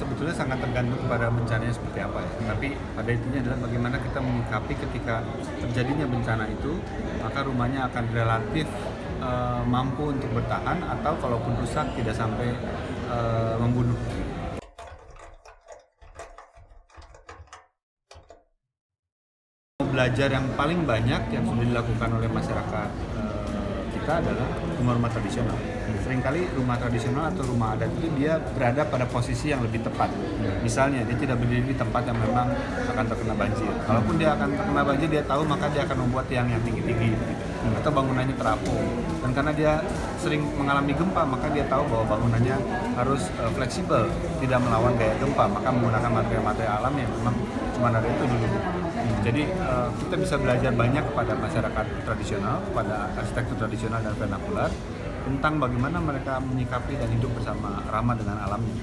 sebetulnya sangat tergantung pada bencananya seperti apa ya. Tapi pada intinya adalah bagaimana kita menyikapi ketika terjadinya bencana itu, maka rumahnya akan relatif mampu untuk bertahan atau kalaupun rusak tidak sampai membunuh. Belajar yang paling banyak yang sudah dilakukan oleh masyarakat kita adalah rumah-rumah tradisional. Seringkali rumah tradisional atau rumah adat itu dia berada pada posisi yang lebih tepat. Misalnya dia tidak berdiri di tempat yang memang akan terkena banjir. Kalaupun dia akan terkena banjir, dia tahu maka dia akan membuat tiang yang tinggi-tinggi gitu. Atau bangunannya terapung. Dan karena dia sering mengalami gempa, maka dia tahu bahwa bangunannya harus fleksibel, tidak melawan gaya gempa, maka menggunakan material-material alam yang memang cuma ada itu dulu. Jadi kita bisa belajar banyak kepada masyarakat tradisional, pada arsitektur tradisional dan vernakular tentang bagaimana mereka menyikapi dan hidup bersama ramah dengan alamnya.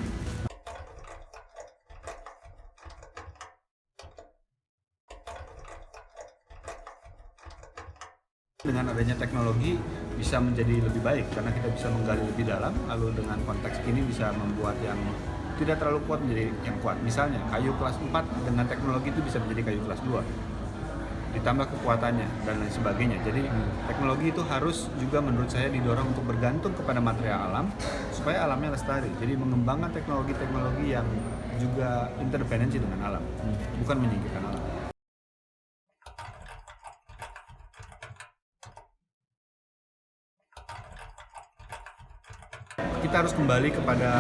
Dengan adanya teknologi bisa menjadi lebih baik karena kita bisa menggali lebih dalam, lalu dengan konteks ini bisa membuat yang tidak terlalu kuat menjadi yang kuat. Misalnya kayu kelas 4 dengan teknologi itu bisa menjadi kayu kelas 2. Ditambah kekuatannya dan lain sebagainya. Jadi teknologi itu harus juga menurut saya didorong untuk bergantung kepada material alam supaya alamnya lestari. Jadi mengembangkan teknologi-teknologi yang juga interdependensi dengan alam, bukan menyingkirkan alam. Kita harus kembali kepada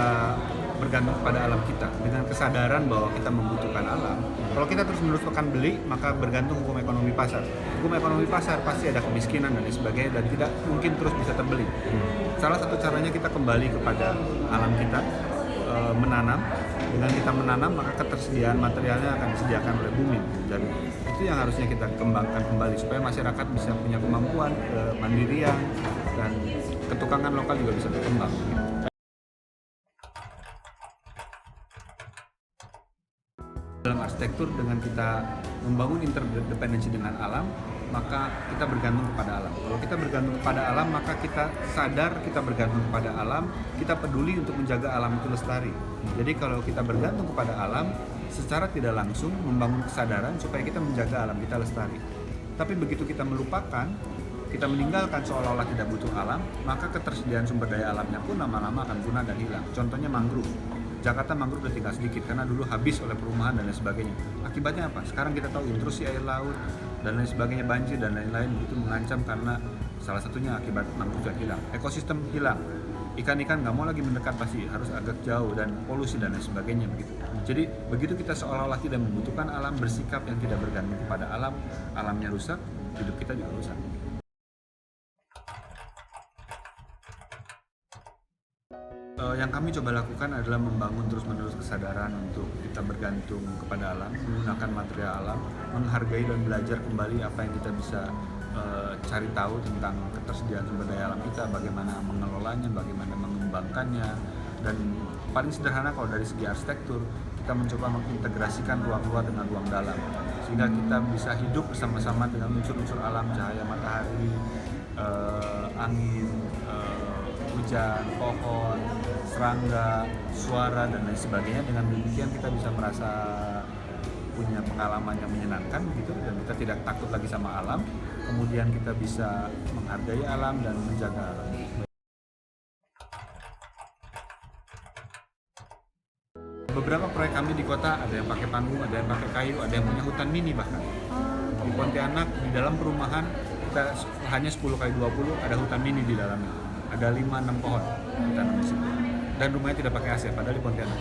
bergantung kepada alam kita dengan kesadaran bahwa kita membutuhkan alam. Kalau kita terus-menerus akan beli, maka bergantung hukum ekonomi pasar. Hukum ekonomi pasar pasti ada kemiskinan dan sebagainya dan tidak mungkin terus bisa terbeli. Salah satu caranya kita kembali kepada alam kita, menanam. Dengan kita menanam, maka ketersediaan materialnya akan disediakan oleh bumi. Dan itu yang harusnya kita kembangkan kembali supaya masyarakat bisa punya kemampuan, mandirian, dan ketukangan lokal juga bisa berkembang. Dalam arsitektur dengan kita membangun interdependensi dengan alam, maka kita bergantung kepada alam. Kalau kita bergantung kepada alam, maka kita sadar kita bergantung kepada alam, kita peduli untuk menjaga alam itu lestari. Jadi kalau kita bergantung kepada alam, secara tidak langsung membangun kesadaran supaya kita menjaga alam kita lestari. Tapi begitu kita melupakan, kita meninggalkan seolah-olah tidak butuh alam, maka ketersediaan sumber daya alamnya pun lama-lama akan punah dan hilang. Contohnya mangrove. Jakarta mangrove udah tinggal sedikit karena dulu habis oleh perumahan dan lain sebagainya. Akibatnya apa? Sekarang kita tahu intrusi air laut dan lain sebagainya, banjir dan lain-lain itu mengancam karena salah satunya akibat mangrove yang hilang. Ekosistem hilang. Ikan-ikan nggak mau lagi mendekat, pasti harus agak jauh dan polusi dan lain sebagainya begitu. Jadi begitu kita seolah-olah tidak membutuhkan alam, bersikap yang tidak bergantung kepada alam, alamnya rusak, hidup kita juga rusak. Yang kami coba lakukan adalah membangun terus-menerus kesadaran untuk kita bergantung kepada alam, menggunakan material alam, menghargai dan belajar kembali apa yang kita bisa cari tahu tentang ketersediaan sumber daya alam kita, bagaimana mengelolanya, bagaimana mengembangkannya, dan paling sederhana kalau dari segi arsitektur, kita mencoba mengintegrasikan ruang luar dengan ruang dalam, sehingga kita bisa hidup bersama-sama dengan unsur-unsur alam, cahaya matahari, angin, hujan, pohon, serangga, suara, dan lain sebagainya. Dengan demikian kita bisa merasa punya pengalaman yang menyenangkan gitu, dan kita tidak takut lagi sama alam. Kemudian kita bisa menghargai alam dan menjaga alam. Beberapa proyek kami di kota ada yang pakai panggung, ada yang pakai kayu, ada yang punya hutan mini bahkan. Di Pontianak di dalam perumahan kita hanya 10x20 ada hutan mini di dalamnya. Ada 5-6 pohon ditanam di situ. Dan rumahnya tidak pakai AC, padahal di Pontianak.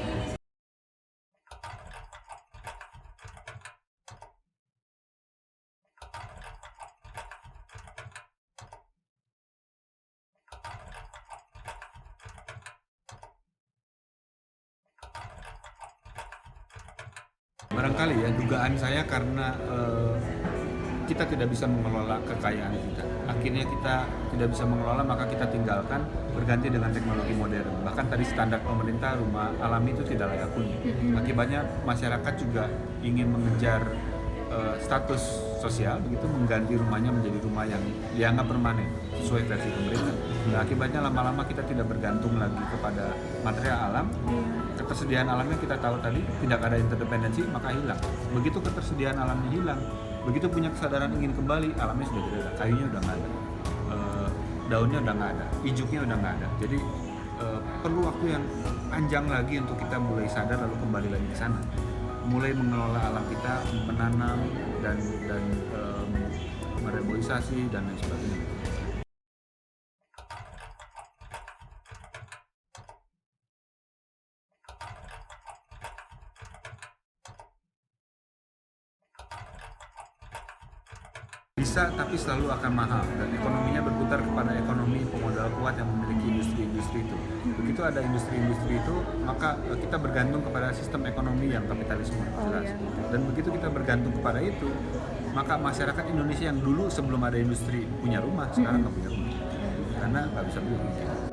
Barangkali ya, dugaan saya karena kita tidak bisa mengelola kekayaan kita. Akhirnya kita tidak bisa mengelola, maka kita tinggalkan, berganti dengan teknologi modern. Bahkan tadi standar pemerintah rumah alami itu tidak layak huni. Akibatnya masyarakat juga ingin mengejar status sosial, begitu mengganti rumahnya menjadi rumah yang dianggap permanen sesuai versi pemerintah. Nah, akibatnya lama-lama kita tidak bergantung lagi kepada material alam. ketersediaan alamnya kita tahu tadi tidak ada interdependensi, maka hilang. Begitu ketersediaan alamnya hilang, begitu punya kesadaran ingin kembali, alamnya sudah tidak ada, kayunya udah nggak ada, daunnya udah nggak ada, ijuknya udah nggak ada. Jadi perlu waktu yang panjang lagi untuk kita mulai sadar lalu kembali lagi ke sana, mulai mengelola alam kita, menanam dan mereboisasi dan lain sebagainya. Bisa, tapi selalu akan mahal dan ekonominya berputar kepada ekonomi pemodal kuat yang memiliki industri-industri itu. Begitu ada industri-industri itu, maka kita bergantung kepada sistem ekonomi yang kapitalisme, jelas. Dan begitu kita bergantung kepada itu, maka masyarakat Indonesia yang dulu sebelum ada industri punya rumah, sekarang nggak punya rumah karena nggak bisa beli.